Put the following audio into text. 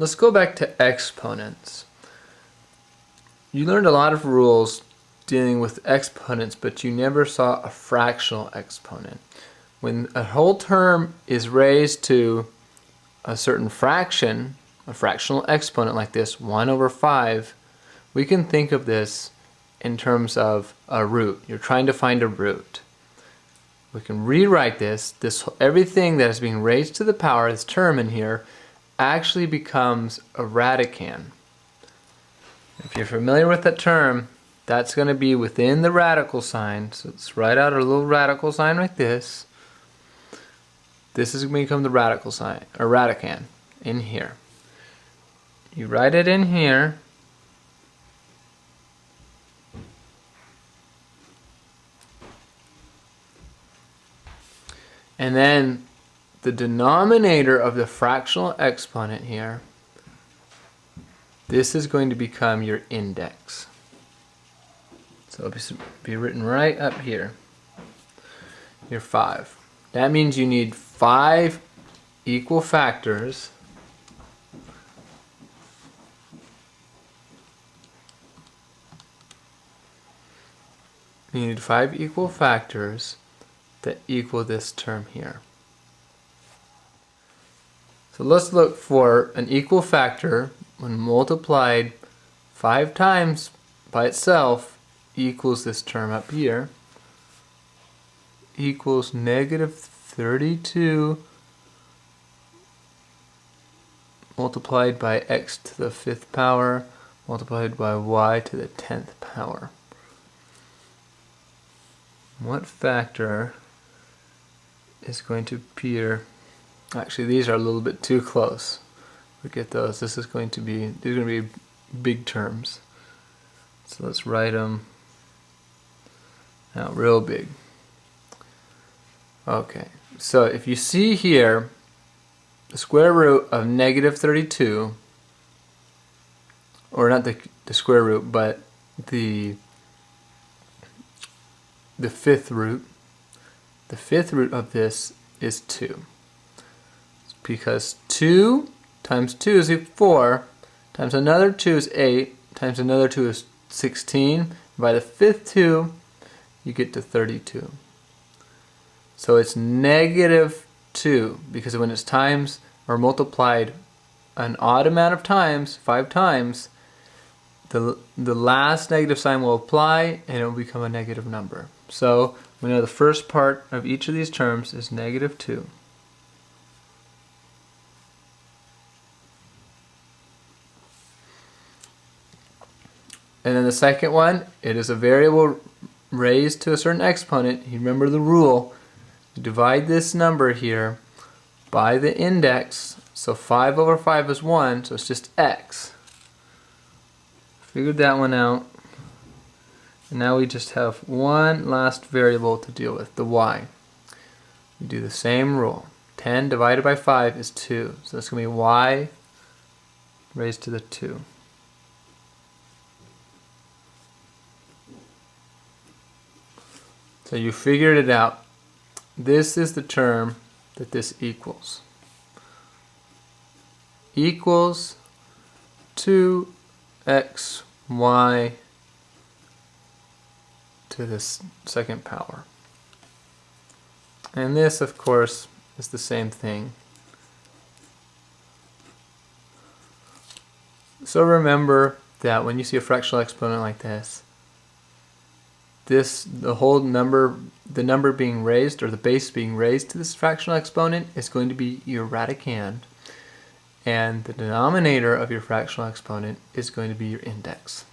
let's go back to exponents. You learned a lot of rules dealing with exponents, but you never saw a fractional exponent. When a whole term is raised to a certain fraction, a fractional exponent like this, 1 over 5, we can think of this in terms of a root. You're trying to find a root. We can rewrite this everything that is being raised to the power, this term in here, actually becomes a radicand. If you're familiar with that term, that's going to be within the radical sign. So let's write out a little radical sign like this. This is going to become the radical sign, or radicand, in here. You write it in here. And then the denominator of the fractional exponent here, this is going to become your index. So it'll be written right up here. Your 5. That means you need 5 equal factors you need 5 equal factors that equal this term here. So let's look for an equal factor when multiplied 5 times by itself equals this term up here, equals negative 32 multiplied by x to the 5th power multiplied by y to the 10th power. What factor is going to appear? Actually, these are a little bit too close. Forget those. These are going to be big terms. So let's write them out real big. Okay, so if you see here the square root of negative 32, or not the square root, but the fifth root, the fifth root of this is 2. Because 2 times 2 is 4, times another 2 is 8, times another 2 is 16. By the fifth 2, you get to 32. So it's negative 2, because when it's times or multiplied an odd amount of times, 5 times, the last negative sign will apply and it will become a negative number. So we know the first part of each of these terms is negative 2. And then the second one, it is a variable raised to a certain exponent. You remember the rule. You divide this number here by the index. So 5 over 5 is 1, so it's just x. Figured that one out. And now we just have one last variable to deal with, the y. We do the same rule. 10 divided by 5 is 2. So that's going to be y raised to the 2. So you figured it out. This is the term that this equals. Equals 2xy to the second power. And this, of course, is the same thing. So remember that when you see a fractional exponent like this, the whole number, the number being raised, or the base being raised to this fractional exponent, is going to be your radicand, and the denominator of your fractional exponent is going to be your index.